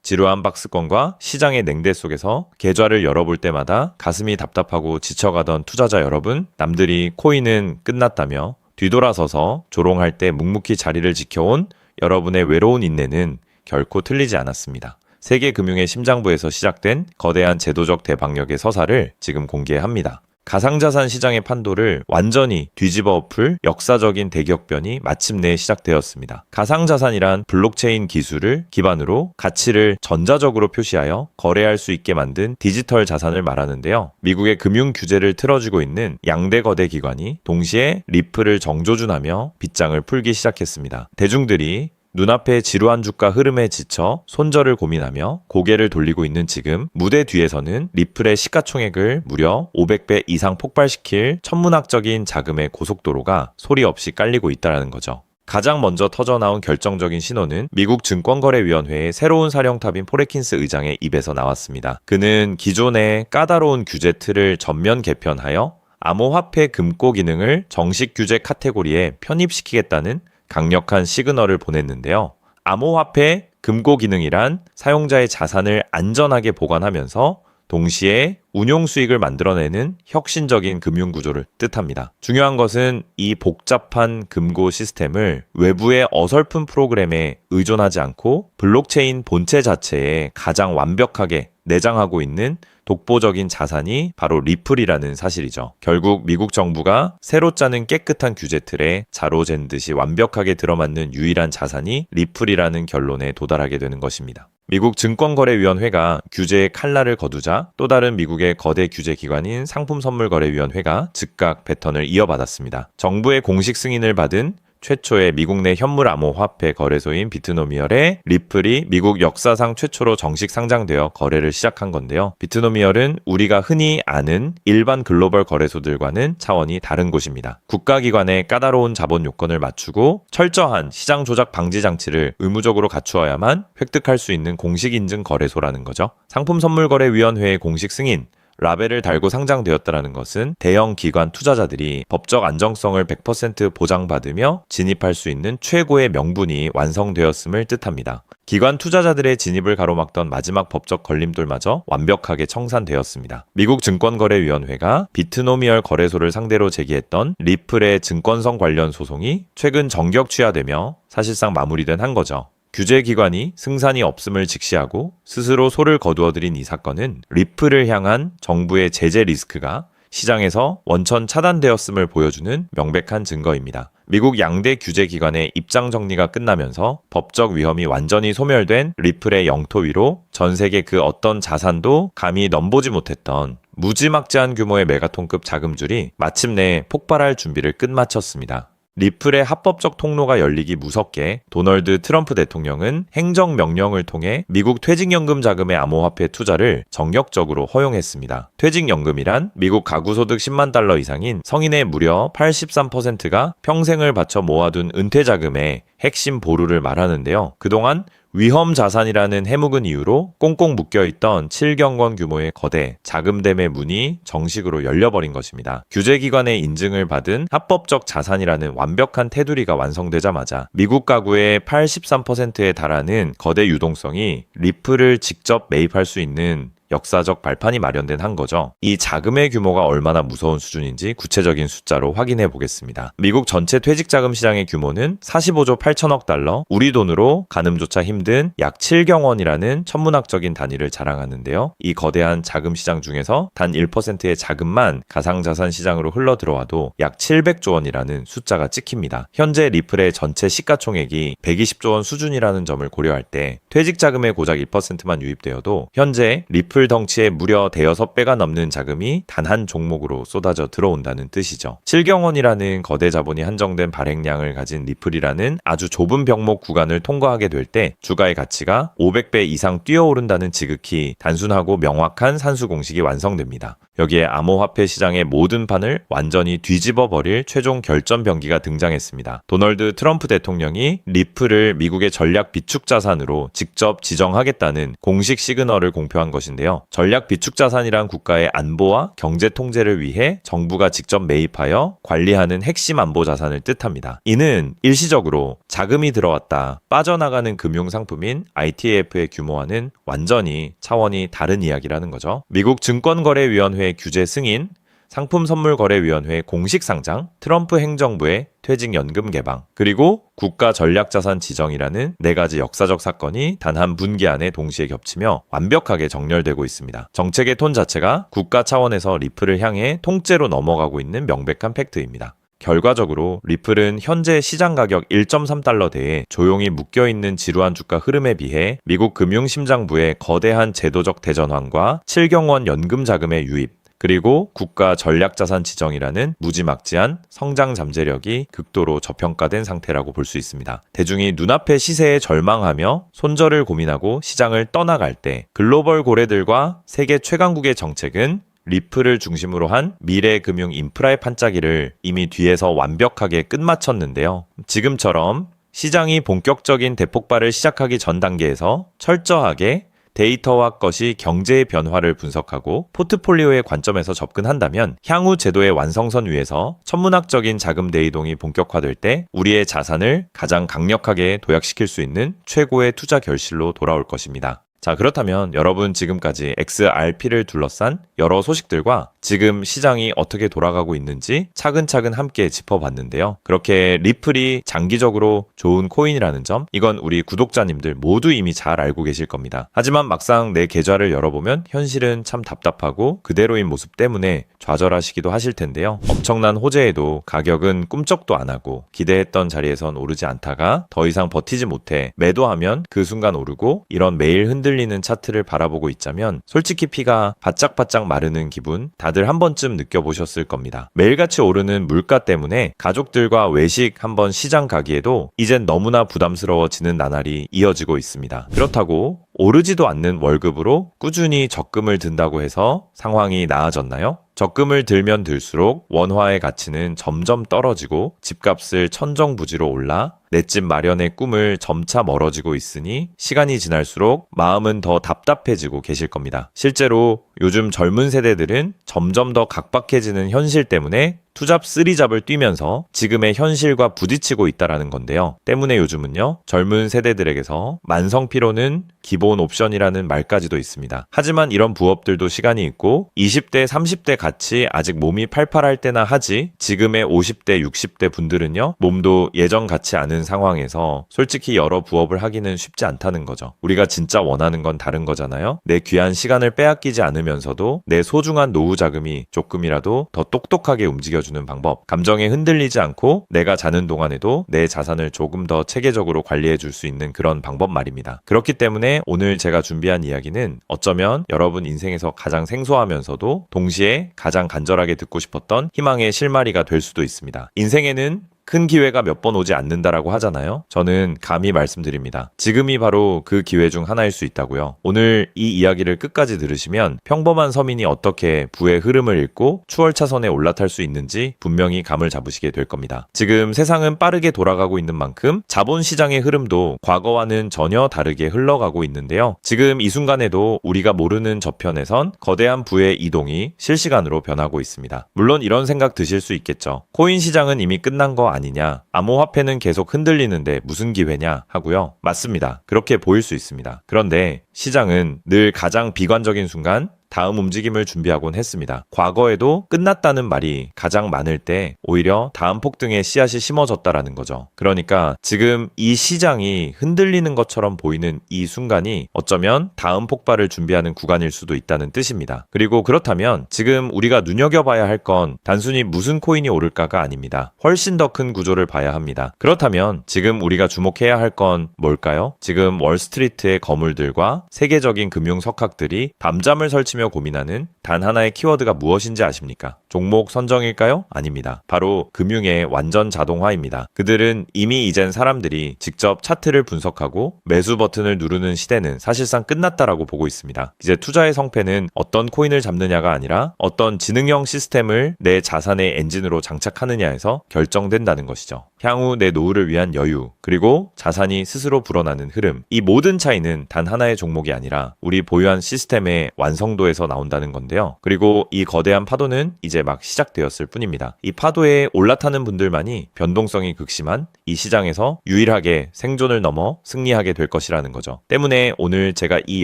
지루한 박스권과 시장의 냉대 속에서 계좌를 열어볼 때마다 가슴이 답답하고 지쳐가던 투자자 여러분, 남들이 코인은 끝났다며 뒤돌아서서 조롱할 때 묵묵히 자리를 지켜온 여러분의 외로운 인내는 결코 틀리지 않았습니다. 세계 금융의 심장부에서 시작된 거대한 제도적 대박력의 서사를 지금 공개합니다. 가상자산 시장의 판도를 완전히 뒤집어 엎을 역사적인 대격변이 마침내 시작되었습니다. 가상자산이란 블록체인 기술을 기반으로 가치를 전자적으로 표시하여 거래할 수 있게 만든 디지털 자산을 말하는데요. 미국의 금융 규제를 틀어쥐고 있는 양대 거대 기관이 동시에 리플을 정조준하며 빗장을 풀기 시작했습니다. 대중들이 눈앞의 지루한 주가 흐름에 지쳐 손절을 고민하며 고개를 돌리고 있는 지금 무대 뒤에서는 리플의 시가총액을 무려 500배 이상 폭발시킬 천문학적인 자금의 고속도로가 소리 없이 깔리고 있다는 거죠. 가장 먼저 터져나온 결정적인 신호는 미국 증권거래위원회의 새로운 사령탑인 포레킨스 의장의 입에서 나왔습니다. 그는 기존의 까다로운 규제 틀을 전면 개편하여 암호화폐 금고 기능을 정식 규제 카테고리에 편입시키겠다는 강력한 시그널을 보냈는데요. 암호화폐 금고 기능이란 사용자의 자산을 안전하게 보관하면서 동시에 운용 수익을 만들어내는 혁신적인 금융 구조를 뜻합니다. 중요한 것은 이 복잡한 금고 시스템을 외부의 어설픈 프로그램에 의존하지 않고 블록체인 본체 자체에 가장 완벽하게 내장하고 있는 독보적인 자산이 바로 리플이라는 사실이죠. 결국 미국 정부가 새로 짜는 깨끗한 규제 틀에 자로 잰 듯이 완벽하게 들어맞는 유일한 자산이 리플이라는 결론에 도달하게 되는 것입니다. 미국 증권거래위원회가 규제의 칼날을 거두자 또 다른 미국의 거대 규제 기관인 상품선물거래위원회가 즉각 배턴을 이어받았습니다. 정부의 공식 승인을 받은 최초의 미국 내 현물 암호화폐 거래소인 비트노미얼의 리플이 미국 역사상 최초로 정식 상장되어 거래를 시작한 건데요. 비트노미얼은 우리가 흔히 아는 일반 글로벌 거래소들과는 차원이 다른 곳입니다. 국가기관의 까다로운 자본 요건을 맞추고 철저한 시장 조작 방지 장치를 의무적으로 갖추어야만 획득할 수 있는 공식 인증 거래소라는 거죠. 상품선물거래위원회의 공식 승인, 라벨을 달고 상장되었다는 것은 대형 기관 투자자들이 법적 안정성을 100% 보장받으며 진입할 수 있는 최고의 명분이 완성되었음을 뜻합니다. 기관 투자자들의 진입을 가로막던 마지막 법적 걸림돌마저 완벽하게 청산되었습니다. 미국 증권거래위원회가 비트노미얼 거래소를 상대로 제기했던 리플의 증권성 관련 소송이 최근 정격 취하되며 사실상 마무리된 한 거죠. 규제기관이 승산이 없음을 직시하고 스스로 소를 거두어들인 이 사건은 리플을 향한 정부의 제재 리스크가 시장에서 원천 차단되었음을 보여주는 명백한 증거입니다. 미국 양대 규제기관의 입장 정리가 끝나면서 법적 위험이 완전히 소멸된 리플의 영토 위로 전 세계 그 어떤 자산도 감히 넘보지 못했던 무지막지한 규모의 메가톤급 자금줄이 마침내 폭발할 준비를 끝마쳤습니다. 리플의 합법적 통로가 열리기 무섭게 도널드 트럼프 대통령은 행정명령을 통해 미국 퇴직연금 자금의 암호화폐 투자를 정격적으로 허용했습니다. 퇴직연금이란 미국 가구소득 10만 달러 이상인 성인의 무려 83%가 평생을 바쳐 모아둔 은퇴자금의 핵심 보루를 말하는데요. 그동안 위험자산이라는 해묵은 이유로 꽁꽁 묶여있던 7경권 규모의 거대 자금댐의 문이 정식으로 열려버린 것입니다. 규제기관의 인증을 받은 합법적 자산이라는 완벽한 테두리가 완성되자마자 미국 가구의 83%에 달하는 거대 유동성이 리플을 직접 매입할 수 있는 역사적 발판이 마련된 한 거죠. 이 자금의 규모가 얼마나 무서운 수준인지 구체적인 숫자로 확인해 보겠습니다. 미국 전체 퇴직자금 시장의 규모는 45조 8천억 달러, 우리 돈으로 가늠조차 힘든 약 7경원이라는 천문학적인 단위를 자랑하는데요. 이 거대한 자금 시장 중에서 단 1%의 자금만 가상자산 시장으로 흘러 들어와도 약 700조 원이라는 숫자가 찍힙니다. 현재 리플의 전체 시가총액이 120조 원 수준이라는 점을 고려할 때 퇴직자금의 고작 1%만 유입되어도 현재 리플 덩치의 무려 대여섯 배가 넘는 자금이 단 한 종목으로 쏟아져 들어온다는 뜻이죠. 7경원이라는 거대 자본이 한정된 발행량을 가진 리플이라는 아주 좁은 병목 구간을 통과하게 될 때 주가의 가치가 500배 이상 뛰어오른다는 지극히 단순하고 명확한 산수 공식이 완성됩니다. 여기에 암호화폐 시장의 모든 판을 완전히 뒤집어 버릴 최종 결전 병기가 등장했습니다. 도널드 트럼프 대통령이 리플을 미국의 전략 비축 자산으로 직접 지정하겠다는 공식 시그널을 공표한 것인데요. 있는데요. 전략 비축 자산이란 국가의 안보와 경제 통제를 위해 정부가 직접 매입하여 관리하는 핵심 안보 자산을 뜻합니다. 이는 일시적으로 자금이 들어왔다 빠져나가는 금융 상품인 ITF의 규모와는 완전히 차원이 다른 이야기라는 거죠. 미국 증권거래위원회 규제 승인, 상품선물거래위원회 공식 상장, 트럼프 행정부의 퇴직연금 개방, 그리고 국가전략자산 지정이라는 4가지 역사적 사건이 단 한 분기 안에 동시에 겹치며 완벽하게 정렬되고 있습니다. 정책의 톤 자체가 국가 차원에서 리플을 향해 통째로 넘어가고 있는 명백한 팩트입니다. 결과적으로 리플은 현재 시장 가격 1.3달러대에 조용히 묶여있는 지루한 주가 흐름에 비해 미국 금융심장부의 거대한 제도적 대전환과 7경원 연금 자금의 유입, 그리고 국가 전략자산 지정이라는 무지막지한 성장 잠재력이 극도로 저평가된 상태라고 볼 수 있습니다. 대중이 눈앞의 시세에 절망하며 손절을 고민하고 시장을 떠나갈 때 글로벌 고래들과 세계 최강국의 정책은 리플을 중심으로 한 미래 금융 인프라의 판짜기를 이미 뒤에서 완벽하게 끝마쳤는데요. 지금처럼 시장이 본격적인 대폭발을 시작하기 전 단계에서 철저하게 데이터와 것이 경제의 변화를 분석하고 포트폴리오의 관점에서 접근한다면 향후 제도의 완성선 위에서 천문학적인 자금 대이동이 본격화될 때 우리의 자산을 가장 강력하게 도약시킬 수 있는 최고의 투자 결실로 돌아올 것입니다. 자, 그렇다면 여러분 지금까지 XRP를 둘러싼 여러 소식들과 지금 시장이 어떻게 돌아가고 있는지 차근차근 함께 짚어봤는데요. 그렇게 리플이 장기적으로 좋은 코인이라는 점, 이건 우리 구독자님들 모두 이미 잘 알고 계실 겁니다. 하지만 막상 내 계좌를 열어보면 현실은 참 답답하고 그대로인 모습 때문에 좌절하시기도 하실 텐데요. 엄청난 호재에도 가격은 꿈쩍도 안 하고 기대했던 자리에선 오르지 않다가 더 이상 버티지 못해 매도하면 그 순간 오르고, 이런 매일 흔들리는 차트를 바라보고 있자면 솔직히 피가 바짝바짝 마르는 기분 다들 한 번쯤 느껴보셨을 겁니다. 매일같이 오르는 물가 때문에 가족들과 외식 한번 시장 가기에도 이젠 너무나 부담스러워지는 나날이 이어지고 있습니다. 그렇다고 오르지도 않는 월급으로 꾸준히 적금을 든다고 해서 상황이 나아졌나요? 적금을 들면 들수록 원화의 가치는 점점 떨어지고 집값을 천정부지로 올라 내 집 마련의 꿈을 점차 멀어지고 있으니 시간이 지날수록 마음은 더 답답해지고 계실 겁니다. 실제로 요즘 젊은 세대들은 점점 더 각박해지는 현실 때문에 투잡 쓰리잡을 뛰면서 지금의 현실과 부딪히고 있다라는 건데요. 때문에 요즘은요, 젊은 세대들에게서 만성 피로는 기본 옵션이라는 말까지도 있습니다. 하지만 이런 부업들도 시간이 있고 20대, 30대 같이 아직 몸이 팔팔할 때나 하지, 지금의 50대, 60대 분들은요, 몸도 예전 같지 않은 상황에서 솔직히 여러 부업을 하기는 쉽지 않다는 거죠. 우리가 진짜 원하는 건 다른 거잖아요. 내 귀한 시간을 빼앗기지 않으면서도 내 소중한 노후 자금이 조금이라도 더 똑똑하게 움직여주는 방법, 감정에 흔들리지 않고 내가 자는 동안에도 내 자산을 조금 더 체계적으로 관리해 줄 수 있는 그런 방법 말입니다. 그렇기 때문에 오늘 제가 준비한 이야기는 어쩌면 여러분 인생에서 가장 생소하면서도 동시에 가장 간절하게 듣고 싶었던 희망의 실마리가 될 수도 있습니다. 인생에는 큰 기회가 몇 번 오지 않는다라고 하잖아요. 저는 감히 말씀드립니다. 지금이 바로 그 기회 중 하나일 수 있다고요. 오늘 이 이야기를 끝까지 들으시면 평범한 서민이 어떻게 부의 흐름을 읽고 추월차선에 올라탈 수 있는지 분명히 감을 잡으시게 될 겁니다. 지금 세상은 빠르게 돌아가고 있는 만큼 자본시장의 흐름도 과거와는 전혀 다르게 흘러가고 있는데요. 지금 이 순간에도 우리가 모르는 저편에선 거대한 부의 이동이 실시간으로 변하고 있습니다. 물론 이런 생각 드실 수 있겠죠. 코인 시장은 이미 끝난 거 아니냐, 암호화폐는 계속 흔들리는데 무슨 기회냐 하고요. 맞습니다. 그렇게 보일 수 있습니다. 그런데 시장은 늘 가장 비관적인 순간 다음 움직임을 준비하곤 했습니다. 과거에도 끝났다는 말이 가장 많을 때 오히려 다음 폭등의 씨앗이 심어졌다라는 거죠. 그러니까 지금 이 시장이 흔들리는 것처럼 보이는 이 순간이 어쩌면 다음 폭발을 준비하는 구간일 수도 있다는 뜻입니다. 그리고 그렇다면 지금 우리가 눈여겨봐야 할 건 단순히 무슨 코인이 오를까가 아닙니다. 훨씬 더 큰 구조를 봐야 합니다. 그렇다면 지금 우리가 주목해야 할 건 뭘까요? 지금 월스트리트의 거물들과 세계적인 금융 석학들이 밤잠을 설치며 고민하는 단 하나의 키워드가 무엇인지 아십니까? 종목 선정일까요? 아닙니다. 바로 금융의 완전 자동화입니다. 그들은 이미 이젠 사람들이 직접 차트를 분석하고 매수 버튼을 누르는 시대는 사실상 끝났다라고 보고 있습니다. 이제 투자의 성패는 어떤 코인을 잡느냐가 아니라 어떤 지능형 시스템을 내 자산의 엔진으로 장착하느냐에서 결정된다는 것이죠. 향후 내 노후를 위한 여유, 그리고 자산이 스스로 불어나는 흐름. 이 모든 차이는 단 하나의 종목이 아니라 우리 보유한 시스템의 완성도에서 나온다는 건데요. 그리고 이 거대한 파도는 이제 막 시작되었을 뿐입니다. 이 파도에 올라타는 분들만이 변동성이 극심한 이 시장에서 유일하게 생존을 넘어 승리하게 될 것이라는 거죠. 때문에 오늘 제가 이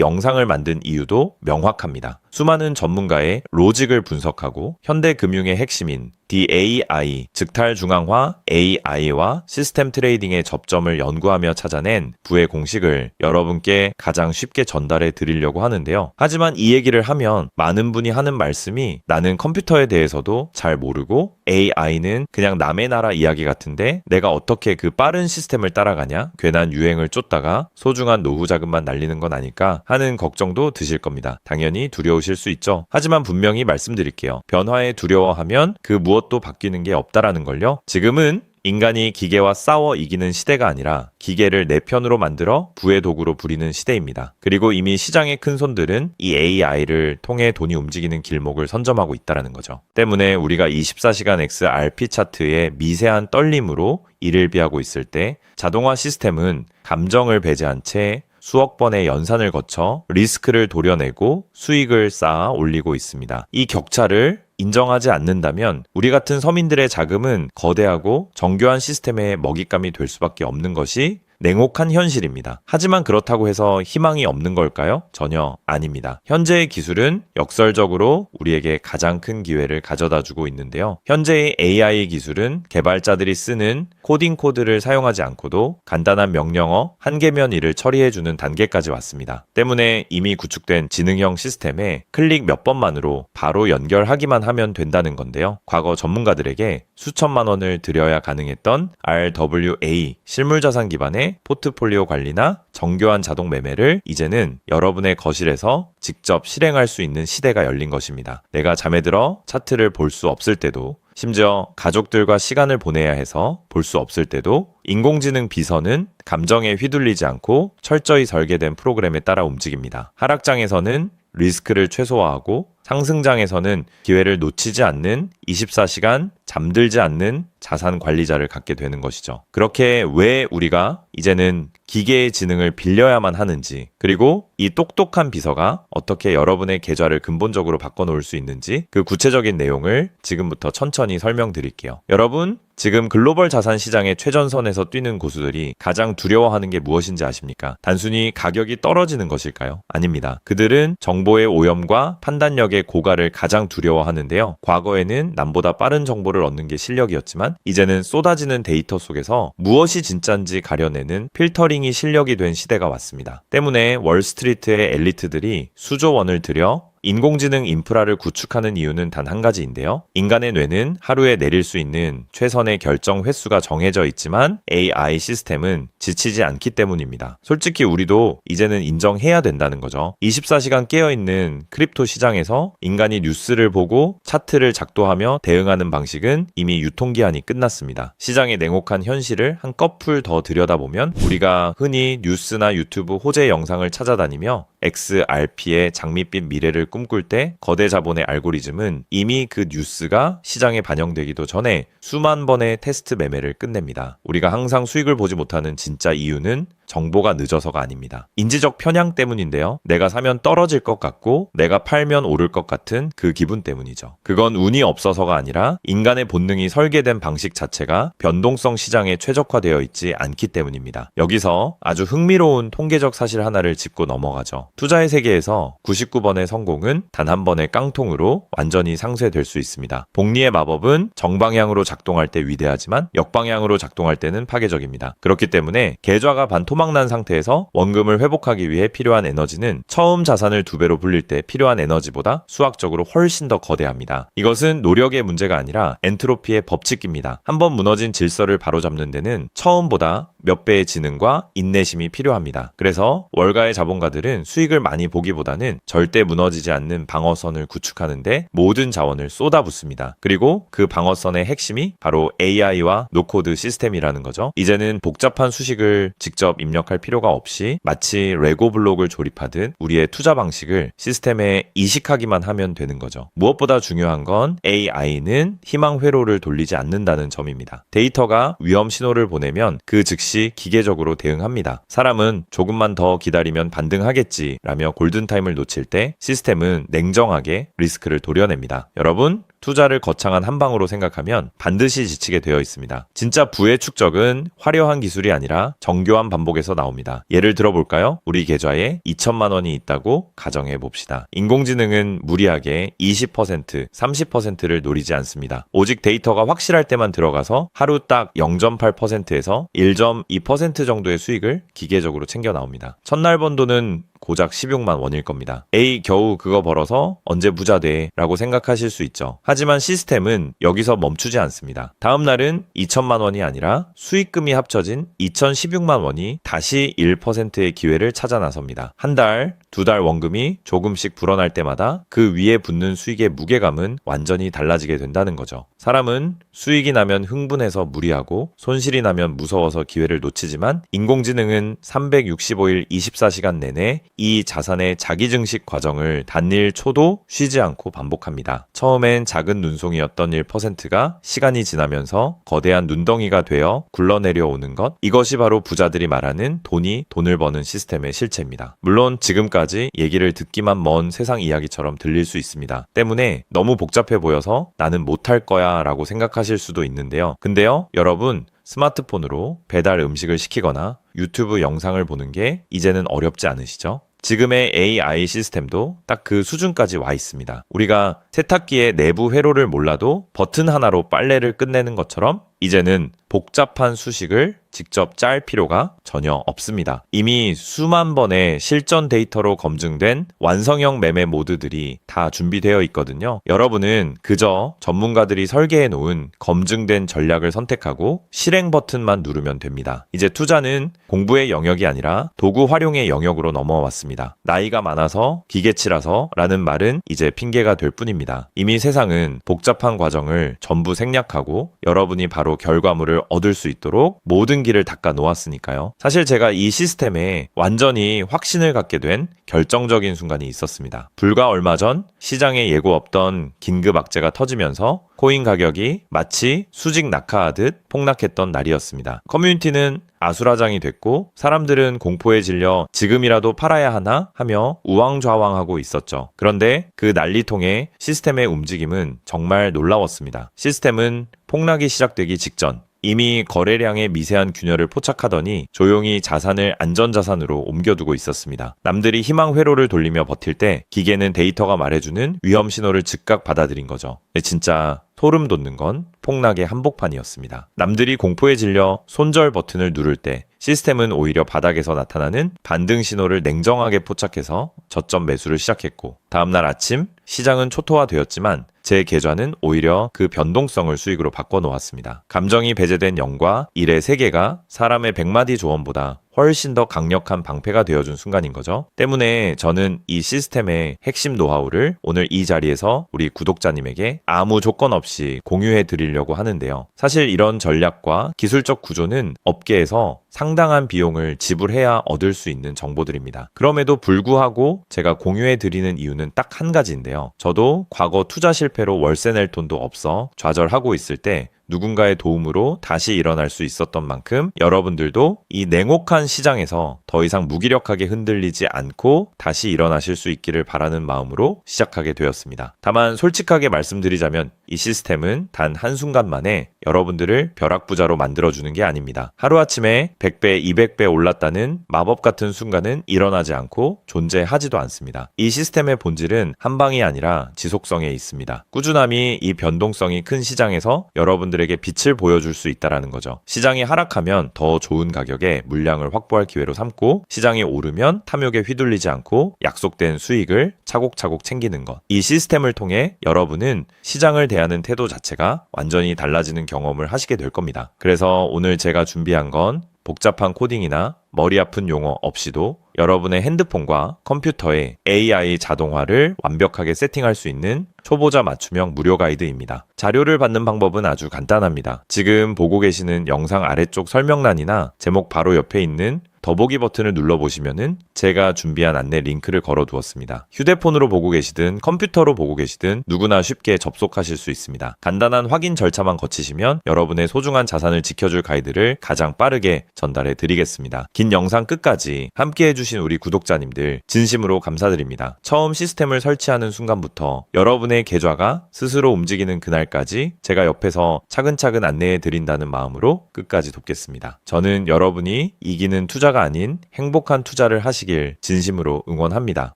영상을 만든 이유도 명확합니다. 수많은 전문가의 로직을 분석하고 현대 금융의 핵심인 DAI, 즉탈중앙화 AI와 시스템 트레이딩의 접점을 연구하며 찾아낸 부의 공식을 여러분께 가장 쉽게 전달해 드리려고 하는데요. 하지만 이 얘기를 하면 많은 분이 하는 말씀이 나는 컴퓨터에 대해서도 잘 모르고 AI는 그냥 남의 나라 이야기 같은데 내가 어떻게 그 빠른 시스템을 따라가냐? 괜한 유행을 쫓다가 소중한 노후 자금만 날리는 건 아닐까 하는 걱정도 드실 겁니다. 당연히 두려우실 수 있죠. 하지만 분명히 말씀드릴게요. 변화에 두려워하면 그 무엇도 바뀌는 게 없다라는 걸요. 지금은 인간이 기계와 싸워 이기는 시대가 아니라 기계를 내 편으로 만들어 부의 도구로 부리는 시대입니다. 그리고 이미 시장의 큰 손들은 이 AI를 통해 돈이 움직이는 길목을 선점하고 있다는 거죠. 때문에 우리가 24시간 XRP 차트의 미세한 떨림으로 이를 비하고 있을 때 자동화 시스템은 감정을 배제한 채 수억 번의 연산을 거쳐 리스크를 도려내고 수익을 쌓아 올리고 있습니다. 이 격차를 인정하지 않는다면 우리 같은 서민들의 자금은 거대하고 정교한 시스템의 먹잇감이 될 수밖에 없는 것이 냉혹한 현실입니다. 하지만 그렇다고 해서 희망이 없는 걸까요? 전혀 아닙니다. 현재의 기술은 역설적으로 우리에게 가장 큰 기회를 가져다주고 있는데요. 현재의 AI 기술은 개발자들이 쓰는 코딩 코드를 사용하지 않고도 간단한 명령어 한 개면 일을 처리해주는 단계까지 왔습니다. 때문에 이미 구축된 지능형 시스템에 클릭 몇 번만으로 바로 연결하기만 하면 된다는 건데요. 과거 전문가들에게 수천만 원을 들여야 가능했던 RWA 실물자산 기반의 포트폴리오 관리나 정교한 자동 매매를 이제는 여러분의 거실에서 직접 실행할 수 있는 시대가 열린 것입니다. 내가 잠에 들어 차트를 볼 수 없을 때도, 심지어 가족들과 시간을 보내야 해서 볼 수 없을 때도 인공지능 비서는 감정에 휘둘리지 않고 철저히 설계된 프로그램에 따라 움직입니다. 하락장에서는 리스크를 최소화하고 상승장에서는 기회를 놓치지 않는 24시간 잠들지 않는 자산 관리자를 갖게 되는 것이죠. 그렇게 왜 우리가 이제는 기계의 지능을 빌려야만 하는지, 그리고 이 똑똑한 비서가 어떻게 여러분의 계좌를 근본적으로 바꿔놓을 수 있는지 그 구체적인 내용을 지금부터 천천히 설명드릴게요. 여러분, 지금 글로벌 자산 시장의 최전선에서 뛰는 고수들이 가장 두려워하는 게 무엇인지 아십니까? 단순히 가격이 떨어지는 것일까요? 아닙니다. 그들은 정보의 오염과 판단력의 고갈을 가장 두려워하는데요. 과거에는 남보다 빠른 정보를 얻는 게 실력이었지만 이제는 쏟아지는 데이터 속에서 무엇이 진짜인지 가려내는 필터링이 실력이 된 시대가 왔습니다. 때문에 월스트리트의 엘리트들이 수조 원을 들여 인공지능 인프라를 구축하는 이유는 단 한 가지인데요. 인간의 뇌는 하루에 내릴 수 있는 최선의 결정 횟수가 정해져 있지만 AI 시스템은 지치지 않기 때문입니다. 솔직히 우리도 이제는 인정해야 된다는 거죠. 24시간 깨어있는 크립토 시장에서 인간이 뉴스를 보고 차트를 작도하며 대응하는 방식은 이미 유통기한이 끝났습니다. 시장의 냉혹한 현실을 한꺼풀 더 들여다보면 우리가 흔히 뉴스나 유튜브 호재 영상을 찾아다니며 XRP의 장밋빛 미래를 꿈꿀 때 거대 자본의 알고리즘은 이미 그 뉴스가 시장에 반영되기도 전에 수만 번의 테스트 매매를 끝냅니다. 우리가 항상 수익을 보지 못하는 진짜 이유는 정보가 늦어서가 아닙니다. 인지적 편향 때문인데요. 내가 사면 떨어질 것 같고 내가 팔면 오를 것 같은 그 기분 때문이죠. 그건 운이 없어서가 아니라 인간의 본능이 설계된 방식 자체가 변동성 시장에 최적화되어 있지 않기 때문입니다. 여기서 아주 흥미로운 통계적 사실 하나를 짚고 넘어가죠. 투자의 세계에서 99번의 성공은 단 한 번의 깡통으로 완전히 상쇄될 수 있습니다. 복리의 마법은 정방향으로 작동할 때 위대하지만 역방향으로 작동할 때는 파괴적입니다. 그렇기 때문에 계좌가 반토막난 상태에서 원금을 회복하기 위해 필요한 에너지는 처음 자산을 2배로 불릴 때 필요한 에너지보다 수학적으로 훨씬 더 거대합니다. 이것은 노력의 문제가 아니라 엔트로피의 법칙입니다. 한번 무너진 질서를 바로잡는 데는 처음보다 몇 배의 지능과 인내심이 필요합니다. 그래서 월가의 자본가들은 수익을 많이 보기보다는 절대 무너지지 않는 방어선을 구축하는데 모든 자원을 쏟아붓습니다. 그리고 그 방어선의 핵심이 바로 AI와 노코드 시스템이라는 거죠. 이제는 복잡한 수식을 직접 입력할 필요가 없이 마치 레고 블록을 조립하듯 우리의 투자 방식을 시스템에 이식하기만 하면 되는 거죠. 무엇보다 중요한 건 AI는 희망 회로를 돌리지 않는다는 점입니다. 데이터가 위험 신호를 보내면 그 즉시 기계적으로 대응합니다. 사람은 조금만 더 기다리면 반등하겠지 라며 골든타임을 놓칠 때 시스템은 냉정하게 리스크를 도려냅니다. 여러분, 투자를 거창한 한 방으로 생각하면 반드시 지치게 되어 있습니다. 진짜 부의 축적은 화려한 기술이 아니라 정교한 반복에서 나옵니다. 예를 들어볼까요? 우리 계좌에 2천만 원이 있다고 가정해 봅시다. 인공지능은 무리하게 20%, 30%를 노리지 않습니다. 오직 데이터가 확실할 때만 들어가서 하루 딱 0.8%에서 1.2% 정도의 수익을 기계적으로 챙겨 나옵니다. 첫날 번 돈은 고작 16만 원일 겁니다. 에이, 겨우 그거 벌어서 언제 부자 돼? 라고 생각하실 수 있죠. 하지만 시스템은 여기서 멈추지 않습니다. 다음 날은 2천만 원이 아니라 수익금이 합쳐진 2,016만 원이 다시 1%의 기회를 찾아 나섭니다. 한 달, 두 달 원금이 조금씩 불어날 때마다 그 위에 붙는 수익의 무게감은 완전히 달라지게 된다는 거죠. 사람은 수익이 나면 흥분해서 무리하고 손실이 나면 무서워서 기회를 놓치지만 인공지능은 365일 24시간 내내 이 자산의 자기 증식 과정을 단일 초도 쉬지 않고 반복합니다. 처음엔 작은 눈송이였던 1%가 시간이 지나면서 거대한 눈덩이가 되어 굴러내려오는 것, 이것이 바로 부자들이 말하는 돈이 돈을 버는 시스템의 실체입니다. 물론 지금까지 얘기를 듣기만 먼 세상 이야기처럼 들릴 수 있습니다. 때문에 너무 복잡해 보여서 나는 못할 거야 라고 생각하실 수도 있는데요. 근데요, 여러분, 스마트폰으로 배달 음식을 시키거나 유튜브 영상을 보는 게 이제는 어렵지 않으시죠? 지금의 AI 시스템도 딱 그 수준까지 와 있습니다. 우리가 세탁기의 내부 회로를 몰라도 버튼 하나로 빨래를 끝내는 것처럼 이제는 복잡한 수식을 직접 짤 필요가 전혀 없습니다. 이미 수만 번의 실전 데이터로 검증된 완성형 매매 모드들이 다 준비되어 있거든요. 여러분은 그저 전문가들이 설계해 놓은 검증된 전략을 선택하고 실행 버튼만 누르면 됩니다. 이제 투자는 공부의 영역이 아니라 도구 활용의 영역으로 넘어왔습니다. 나이가 많아서 기계치라서 라는 말은 이제 핑계가 될 뿐입니다. 이미 세상은 복잡한 과정을 전부 생략하고 여러분이 바로 결과물을 얻을 수 있도록 모든 길을 닦아 놓았으니까요. 사실 제가 이 시스템에 완전히 확신을 갖게 된 결정적인 순간이 있었습니다. 불과 얼마 전 시장에 예고 없던 긴급 악재가 터지면서 코인 가격이 마치 수직 낙하하듯 폭락했던 날이었습니다. 커뮤니티는 아수라장이 됐고 사람들은 공포에 질려 지금이라도 팔아야 하나 하며 우왕좌왕하고 있었죠. 그런데 그 난리통의 시스템의 움직임은 정말 놀라웠습니다. 시스템은 폭락이 시작되기 직전 이미 거래량의 미세한 균열을 포착하더니 조용히 자산을 안전자산으로 옮겨두고 있었습니다. 남들이 희망 회로를 돌리며 버틸 때 기계는 데이터가 말해주는 위험 신호를 즉각 받아들인 거죠. 진짜 소름 돋는 건 폭락의 한복판이었습니다. 남들이 공포에 질려 손절 버튼을 누를 때 시스템은 오히려 바닥에서 나타나는 반등 신호를 냉정하게 포착해서 저점 매수를 시작했고 다음날 아침 시장은 초토화되었지만 제 계좌는 오히려 그 변동성을 수익으로 바꿔놓았습니다. 감정이 배제된 0과 1의 세계가 사람의 100마디 조언보다 훨씬 더 강력한 방패가 되어준 순간인 거죠. 때문에 저는 이 시스템의 핵심 노하우를 오늘 이 자리에서 우리 구독자님에게 아무 조건 없이 공유해 드리려고 하는데요. 사실 이런 전략과 기술적 구조는 업계에서 상당한 비용을 지불해야 얻을 수 있는 정보들입니다. 그럼에도 불구하고 제가 공유해 드리는 이유는 딱 한 가지인데요. 저도 과거 투자 실패로 월세 낼 돈도 없어 좌절하고 있을 때 누군가의 도움으로 다시 일어날 수 있었던 만큼 여러분들도 이 냉혹한 시장에서 더 이상 무기력하게 흔들리지 않고 다시 일어나실 수 있기를 바라는 마음으로 시작하게 되었습니다. 다만 솔직하게 말씀드리자면 이 시스템은 단 한순간 만에 여러분들을 벼락부자로 만들어주는 게 아닙니다. 하루아침에 100배, 200배 올랐다는 마법 같은 순간은 일어나지 않고 존재하지도 않습니다. 이 시스템의 본질은 한 방이 아니라 지속성에 있습니다. 꾸준함이 이 변동성이 큰 시장에서 여러분들에게 빛을 보여줄 수 있다는 거죠. 시장이 하락하면 더 좋은 가격에 물량을 확보할 기회로 삼고 시장이 오르면 탐욕에 휘둘리지 않고 약속된 수익을 차곡차곡 챙기는 것. 이 시스템을 통해 여러분은 시장을 대하는 태도 자체가 완전히 달라지는 경험을 하시게 될 겁니다. 그래서 오늘 제가 준비한 건 복잡한 코딩이나 머리 아픈 용어 없이도 여러분의 핸드폰과 컴퓨터에 AI 자동화를 완벽하게 세팅할 수 있는 초보자 맞춤형 무료 가이드입니다. 자료를 받는 방법은 아주 간단합니다. 지금 보고 계시는 영상 아래쪽 설명란이나 제목 바로 옆에 있는 더보기 버튼을 눌러보시면은 제가 준비한 안내 링크를 걸어두었습니다. 휴대폰으로 보고 계시든 컴퓨터로 보고 계시든 누구나 쉽게 접속하실 수 있습니다. 간단한 확인 절차만 거치시면 여러분의 소중한 자산을 지켜줄 가이드를 가장 빠르게 전달해 드리겠습니다. 긴 영상 끝까지 함께 해주신 우리 구독자님들 진심으로 감사드립니다. 처음 시스템을 설치하는 순간부터 여러분의 계좌가 스스로 움직이는 그날까지 제가 옆에서 차근차근 안내해 드린다는 마음으로 끝까지 돕겠습니다. 저는 여러분이 이기는 투자가 아닌 행복한 투자를 하시길 진심으로 응원합니다.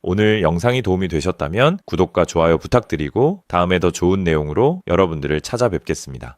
오늘 영상이 도움이 되셨다면 구독과 좋아요 부탁드리고 다음에 더 좋은 내용으로 여러분들을 찾아뵙겠습니다.